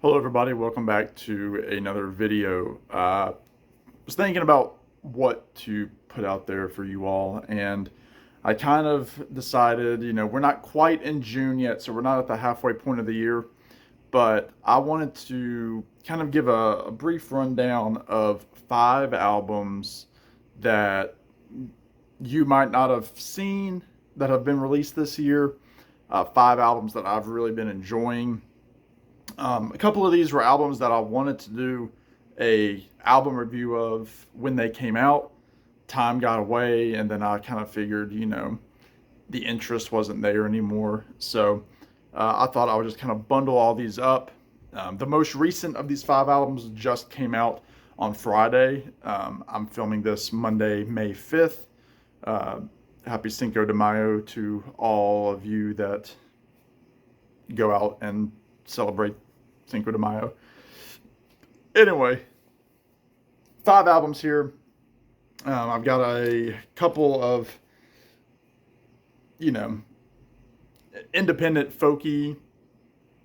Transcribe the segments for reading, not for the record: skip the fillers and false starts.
Hello everybody, welcome back to another video. Was thinking about what to put out there for you all, and I kind of decided, we're not quite in June yet, so we're not at the halfway point of the year, but I wanted to kind of give a brief rundown of 5 albums that you might not have seen that have been released this year. 5 albums that I've really been enjoying. A couple of these were albums that I wanted to do a album review of when they came out. Time got away, and then I kind of figured, the interest wasn't there anymore. So I thought I would just kind of bundle all these up. The most recent of these 5 albums just came out on Friday. I'm filming this Monday, May 5th. Happy Cinco de Mayo to all of you that go out and celebrate Cinco de Mayo. Anyway, 5 albums here. I've got a couple of, independent folky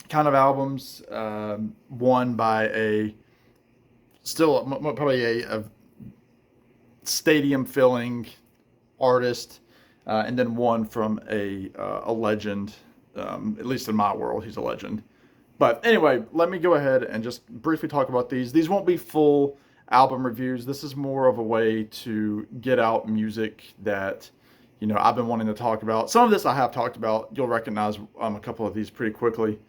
kind of albums. One by probably a stadium filling artist, and then one from a legend. At least in my world, he's a legend. But anyway, let me go ahead and just briefly talk about these. These won't be full album reviews. This is more of a way to get out music that, I've been wanting to talk about. Some of this I have talked about. You'll recognize a couple of these pretty quickly.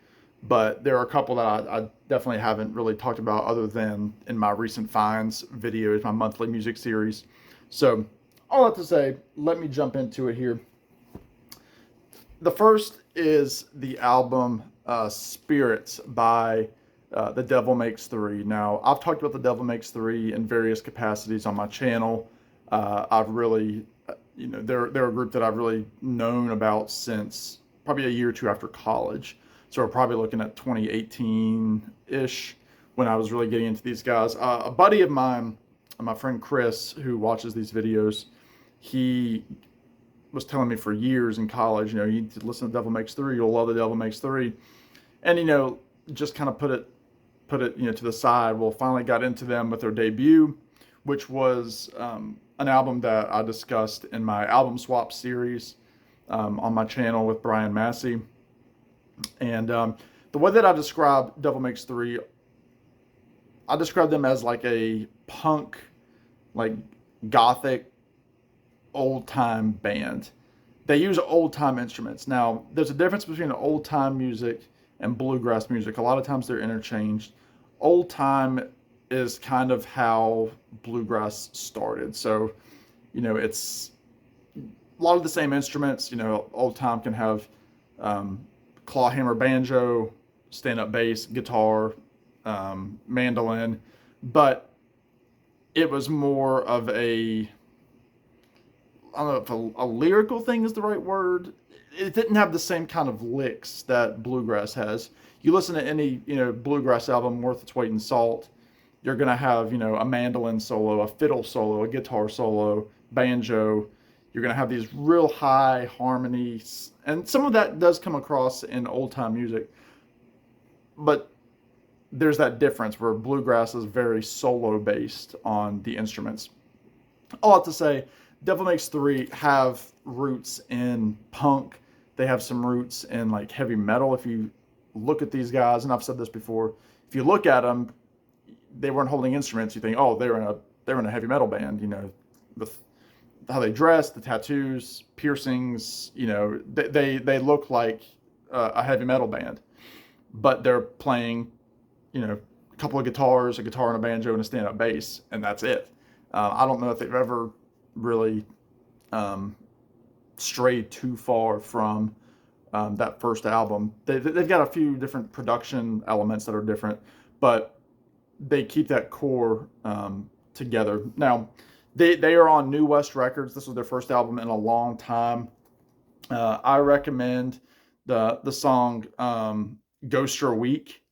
But there are a couple that I definitely haven't really talked about other than in my recent finds videos, my monthly music series. So all that to say, let me jump into it here. The first is the album Spirits by The Devil Makes Three. Now, I've talked about The Devil Makes Three in various capacities on my channel. I've really, they're a group that I've really known about since probably a year or two after college. So we're probably looking at 2018-ish when I was really getting into these guys. A buddy of mine, my friend Chris, who watches these videos, he was telling me for years in college, you need to listen to Devil Makes Three. You'll love The Devil Makes Three. And, just kind of put it, to the side. Well, finally got into them with their debut, which was an album that I discussed in my album swap series on my channel with Brian Massey. And the way that I describe Devil Makes Three, I describe them as like a punk, like gothic, old-time band. They use old-time instruments. Now, there's a difference between old-time music and bluegrass music. A lot of times they're interchanged. Old-time is kind of how bluegrass started. So, it's a lot of the same instruments. Old-time can have clawhammer banjo, stand-up bass, guitar, mandolin, but it was more of I don't know if a lyrical thing is the right word. It didn't have the same kind of licks that bluegrass has. You listen to any, bluegrass album worth its weight in salt, you're going to have, a mandolin solo, a fiddle solo, a guitar solo, banjo. You're going to have these real high harmonies. And some of that does come across in old-time music. But there's that difference where bluegrass is very solo-based on the instruments. All I have to say, Devil Makes Three have roots in punk. They have some roots in like heavy metal. If you look at these guys, and I've said this before, if you look at them, they weren't holding instruments. You think, oh, they're in a heavy metal band. With how they dress, the tattoos, piercings. They look like a heavy metal band, but they're playing, a couple of guitars, a guitar and a banjo and a stand-up bass, and that's it. I don't know if they've ever really strayed too far from that first album. They've got a few different production elements that are different, but they keep that core together. Now, they are on New West Records. This was their first album in a long time. I recommend the song Ghoster Week.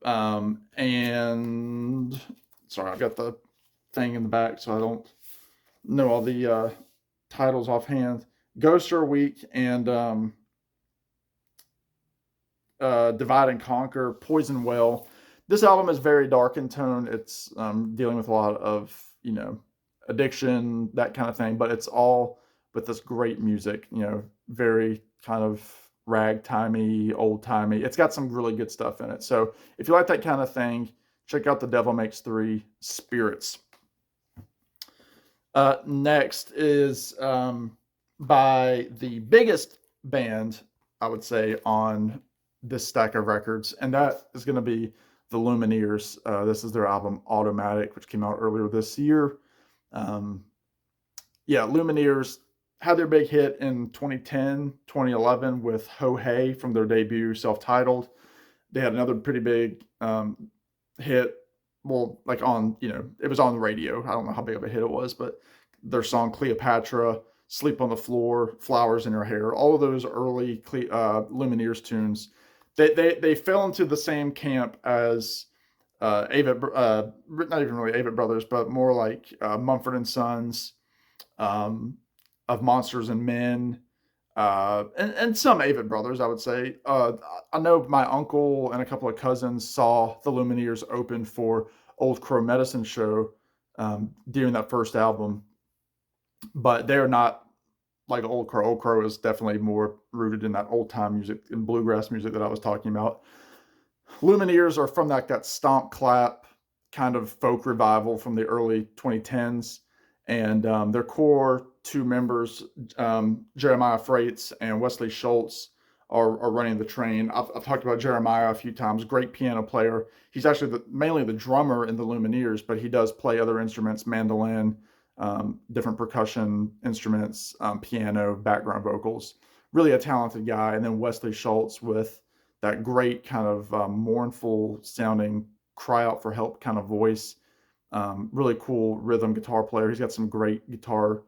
And sorry, I've got the thing in the back, so I don't know all the titles offhand. Ghoster Week and Divide and Conquer, Poison Well. This album is very dark in tone. It's dealing with a lot of, addiction, that kind of thing, but it's all with this great music, very kind of ragtimey, old timey. It's got some really good stuff in it. So if you like that kind of thing, check out The Devil Makes Three Spirits. Next is by the biggest band, I would say, on this stack of records, and that is going to be the Lumineers. This is their album Automatic, which came out earlier this year. Lumineers had their big hit in 2010, 2011 with Ho Hey from their debut, self-titled. They had another pretty big hit, well, like on, it was on the radio. I don't know how big of a hit it was, but their song Cleopatra, Sleep on the Floor, Flowers in Your Hair, all of those early Lumineers tunes, they fell into the same camp as not even really Avett Brothers, but more like Mumford & Sons, of Monsters and Men, and some Avett Brothers, I would say. I know my uncle and a couple of cousins saw the Lumineers open for Old Crow Medicine Show during that first album, but they're not like Old Crow. Old Crow is definitely more rooted in that old time music and bluegrass music that I was talking about. Lumineers are from that stomp clap kind of folk revival from the early 2010s, and their core two members, Jeremiah Freites and Wesley Schultz, are running the train. I've talked about Jeremiah a few times. Great piano player. He's actually mainly the drummer in the Lumineers, but he does play other instruments, mandolin, different percussion instruments, piano, background vocals. Really a talented guy. And then Wesley Schultz with that great kind of mournful sounding, cry out for help kind of voice. Really cool rhythm guitar player. He's got some great guitar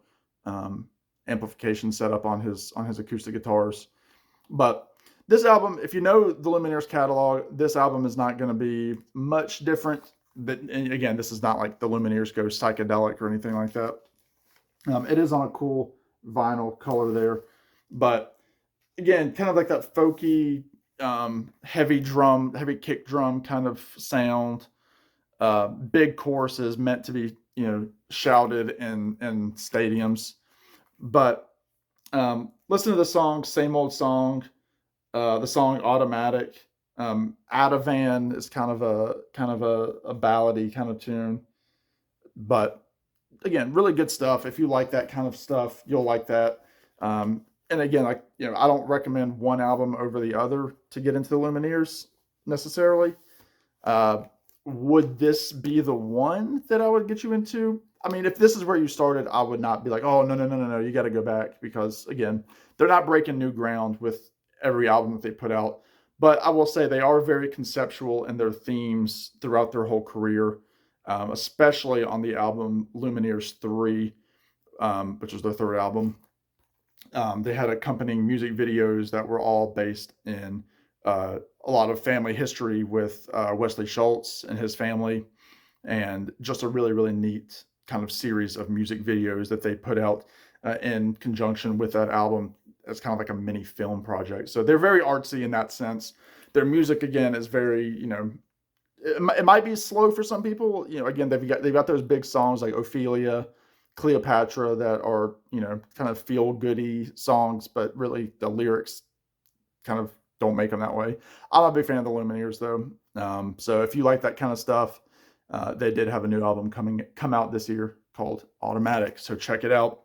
amplification set up on his acoustic guitars. But this album, if you know the Lumineers catalog, this album is not going to be much different. And again, this is not like the Lumineers go psychedelic or anything like that. It is on a cool vinyl color there, but again, kind of like that folky, heavy kick drum kind of sound. Big choruses meant to be, shouted in stadiums. But listen to the song, same old song. The song Automatic. Ativan is kind of a ballady kind of tune. But again, really good stuff. If you like that kind of stuff, you'll like that. And again, I don't recommend one album over the other to get into the Lumineers necessarily. Would this be the one that I would get you into? I mean, if this is where you started, I would not be like, oh, no, you got to go back, because again, they're not breaking new ground with every album that they put out. But I will say they are very conceptual in their themes throughout their whole career, especially on the album Lumineers 3, which was their third album. They had accompanying music videos that were all based in a lot of family history with Wesley Schultz and his family, and just a really, really neat kind of series of music videos that they put out in conjunction with that album as kind of like a mini film project. So they're very artsy in that sense. Their music, again, is very, it might be slow for some people. Again, they've got those big songs like Ophelia, Cleopatra that are, kind of feel goody songs, but really the lyrics kind of don't make them that way. I'm a big fan of the Lumineers though. So if you like that kind of stuff, they did have a new album come out this year called Automatic. So check it out.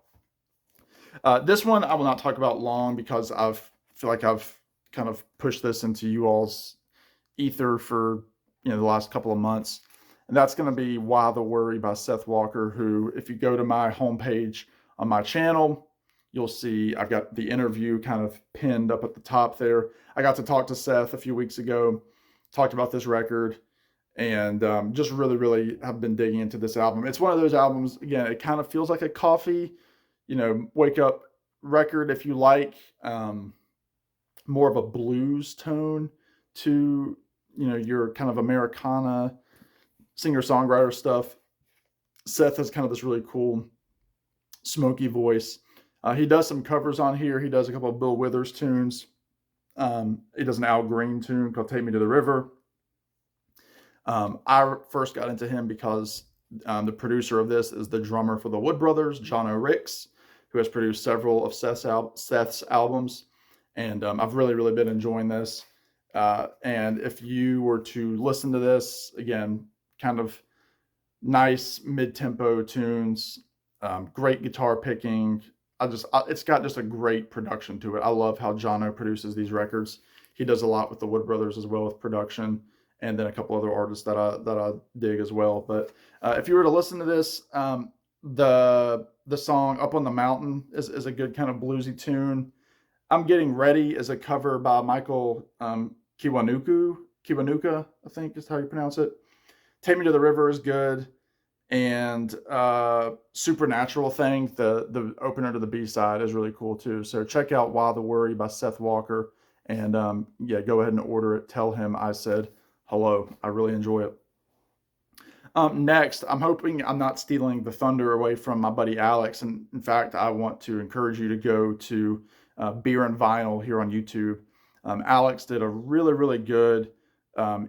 This one I will not talk about long, because I feel like I've kind of pushed this into you all's ether for the last couple of months. And that's going to be Why the Worry by Seth Walker, who, if you go to my homepage on my channel, you'll see I've got the interview kind of pinned up at the top there. I got to talk to Seth a few weeks ago, talked about this record, and just really, really have been digging into this album. It's one of those albums, again, it kind of feels like a coffee, wake up record if you like more of a blues tone to, your kind of Americana singer-songwriter stuff. Seth has kind of this really cool smoky voice. He does some covers on here. He does a couple of Bill Withers tunes. He does an Al Green tune called Take Me to the River. I first got into him because the producer of this is the drummer for the Wood Brothers, John O'Ricks, who has produced several of Seth's albums. And I've really been enjoying this. And if you were to listen to this, again, kind of nice mid-tempo tunes, great guitar picking. It's got just a great production to it. I love how Jono produces these records. He does a lot with the Wood Brothers as well with production, and then a couple other artists that I dig as well. But if you were to listen to this, the song "Up on the Mountain" is a good kind of bluesy tune. "I'm Getting Ready" is a cover by Michael Kiwanuka, I think is how you pronounce it. "Take Me to the River" is good, and "Supernatural Thing," the opener to the B-side, is really cool too. So check out "Why the Worry" by Seth Walker, and yeah, go ahead and order it. Tell him I said hello. I really enjoy it. Next, I'm hoping I'm not stealing the thunder away from my buddy Alex, and in fact, I want to encourage you to go to Beer and Vinyl here on YouTube. Alex did a really good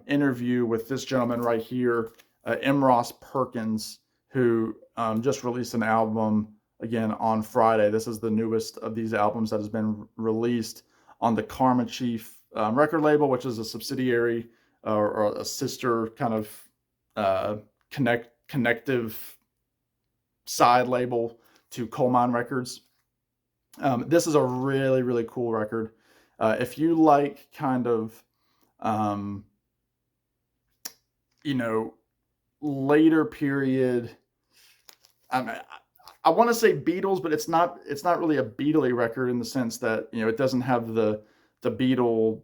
interview with this gentleman right here, M Ross Perkins, who just released an album again on Friday. This is the newest of these albums that has been released on the Karma Chief record label, which is a subsidiary or a sister kind of connective side label to Coal Mine Records. This is a really cool record. If you like kind of later period, I want to say Beatles, but it's not really a Beatley record in the sense that it doesn't have the Beatle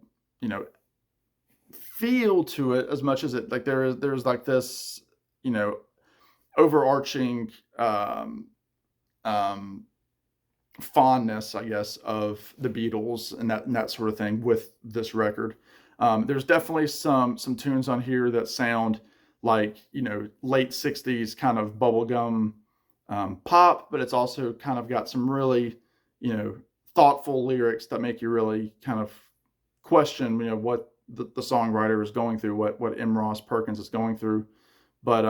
feel to it as much as it like there's like this overarching fondness, I guess, of the Beatles and that sort of thing with this record. There's definitely some tunes on here that sound like late 60s kind of bubblegum pop, but it's also kind of got some really thoughtful lyrics that make you really kind of question what the songwriter is going through, what M Ross Perkins is going through. But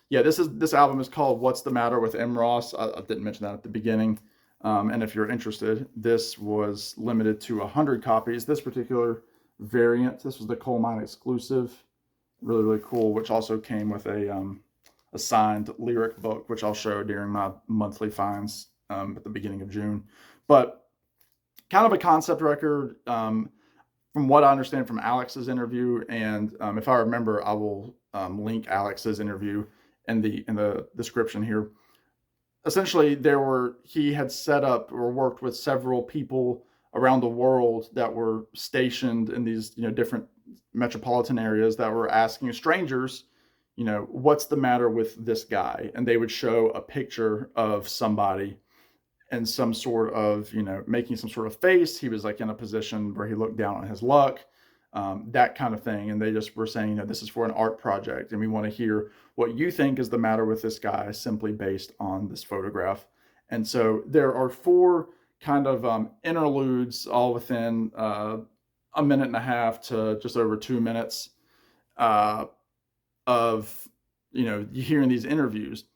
yeah, this album is called "What's the Matter with M Ross." I didn't mention that at the beginning. And if you're interested, this was limited to 100 copies. This particular variant, this was the Coal Mine exclusive. Really cool, which also came with a signed lyric book, which I'll show during my monthly finds at the beginning of June. But kind of a concept record, from what I understand from Alex's interview, and if I remember, I will link Alex's interview in the description here. Essentially, he had set up or worked with several people around the world that were stationed in these different metropolitan areas that were asking strangers, what's the matter with this guy? And they would show a picture of somebody and some sort of, making some sort of face. He was like in a position where he looked down on his luck, that kind of thing. And they just were saying, this is for an art project, and we want to hear what you think is the matter with this guy simply based on this photograph. And so there are 4 kind of interludes all within a minute and a half to just over 2 minutes of you hearing these interviews.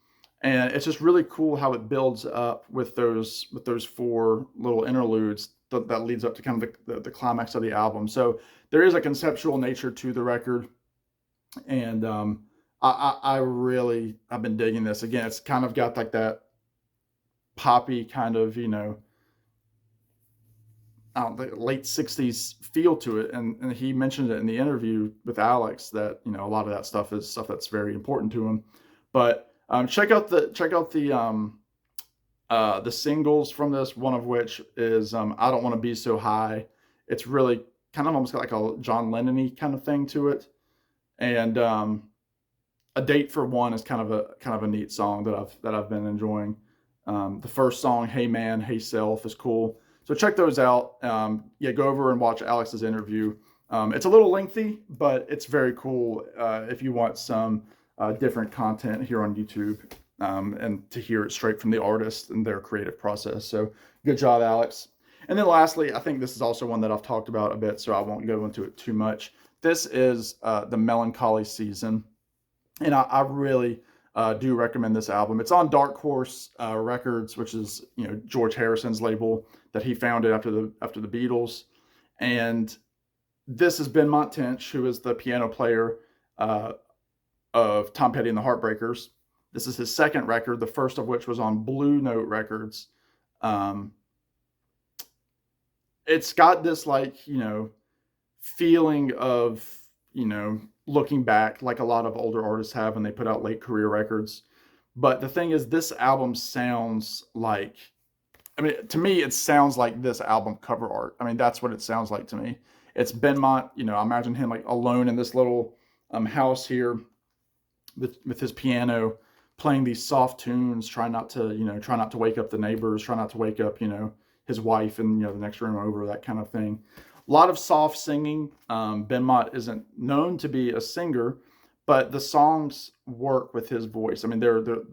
And it's just really cool how it builds up with those 4 little interludes that leads up to kind of the climax of the album. So there is a conceptual nature to the record, and I've been digging this. Again, it's kind of got like that poppy kind of the late 60s feel to it, and he mentioned it in the interview with Alex that a lot of that stuff is stuff that's very important to him. But check out the singles from this, one of which is "I Don't Want to Be So High." It's really kind of almost got like a John Lennon-y kind of thing to it. And "A Date for One" is kind of a neat song that I've been enjoying. The first song, "Hey Man, Hey Self," is cool. So check those out. Yeah, go over and watch Alex's interview. It's a little lengthy, but it's very cool if you want some different content here on YouTube, and to hear it straight from the artist and their creative process. So good job, Alex. And then lastly, I think this is also one that I've talked about a bit, so I won't go into it too much. This is the Melancholy Season, and I really do recommend this album. It's on Dark Horse Records, which is George Harrison's label that he founded after the Beatles. And this is Benmont Tench, who is the piano player uh, of Tom Petty and the Heartbreakers. This is his second record, the first of which was on Blue Note Records. Um, it's got this feeling of looking back, like a lot of older artists have when they put out late career records. But the thing is, this album sounds like, I mean, to me, it sounds like this album cover art. I mean, that's what it sounds like to me. It's Benmont, I imagine him like alone in this little house here with his piano, playing these soft tunes, try not to wake up the neighbors, try not to wake up, his wife and, the next room over, that kind of thing. A lot of soft singing. Benmont isn't known to be a singer, but the songs work with his voice. I mean,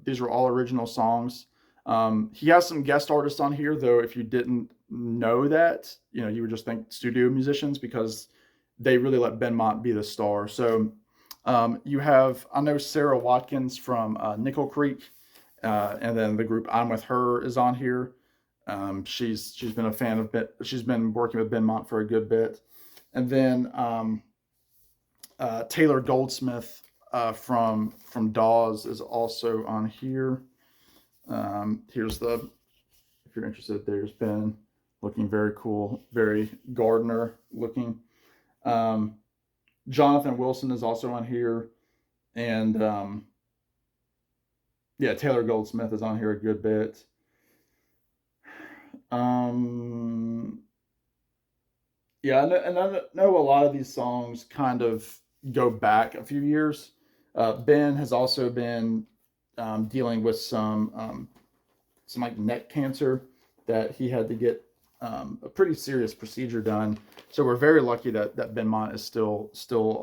these are all original songs. He has some guest artists on here, though. If you didn't know that, you would just think studio musicians, because they really let Benmont be the star. So you have, I know Sarah Watkins from Nickel Creek, and then the group I'm With Her is on here. She's been a fan of she's been working with Benmont for a good bit. And then Taylor Goldsmith from Dawes is also on here. Here's if you're interested, there's Ben, looking very cool, very Gardner looking. Jonathan Wilson is also on here, and yeah, Taylor Goldsmith is on here a good bit. Yeah, and I know a lot of these songs kind of go back a few years. Ben has also been dealing with some like neck cancer that he had to get a pretty serious procedure done. So we're very lucky that Benmont is still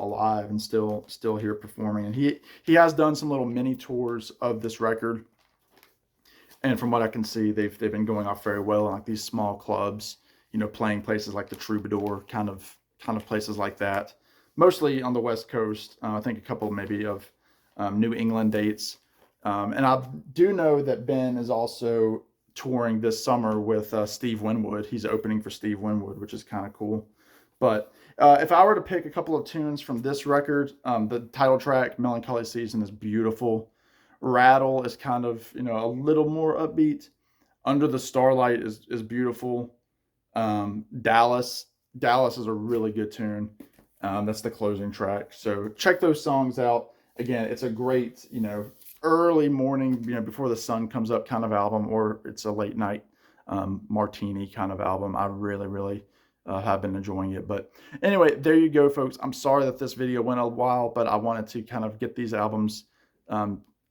alive and still here performing. And he has done some little mini tours of this record. And from what I can see, they've been going off very well in like these small clubs, playing places like the Troubadour, kind of places like that. Mostly on the West Coast. I think a couple maybe of New England dates. And I do know that Ben is also touring this summer with Steve Winwood. He's opening for Steve Winwood, which is kind of cool. But if I were to pick a couple of tunes from this record, the title track, Melancholy Season, is beautiful. Rattle is kind of, a little more upbeat. Under the Starlight is beautiful. Dallas is a really good tune. That's the closing track. So check those songs out. Again, it's a great, early morning, before the sun comes up kind of album, or it's a late night martini kind of album. I really have been enjoying it. But anyway, there you go, folks. I'm sorry that this video went a while, but I wanted to kind of get these albums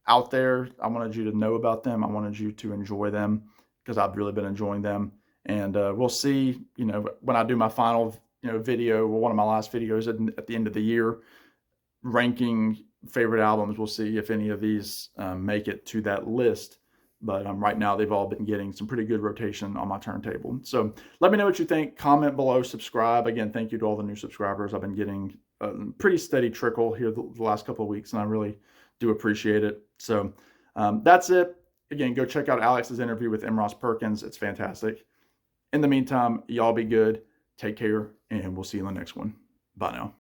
out there. I wanted you to know about them. I wanted you to enjoy them, because I've really been enjoying them. And we'll see, when I do my final, video, one of my last videos at the end of the year, ranking favorite albums. We'll see if any of these make it to that list. But right now, they've all been getting some pretty good rotation on my turntable. So let me know what you think. Comment below, subscribe. Again, thank you to all the new subscribers. I've been getting a pretty steady trickle here the last couple of weeks, and I really do appreciate it. So that's it. Again, go check out Alex's interview with M Ross Perkins. It's fantastic. In the meantime, y'all be good. Take care, and we'll see you in the next one. Bye now.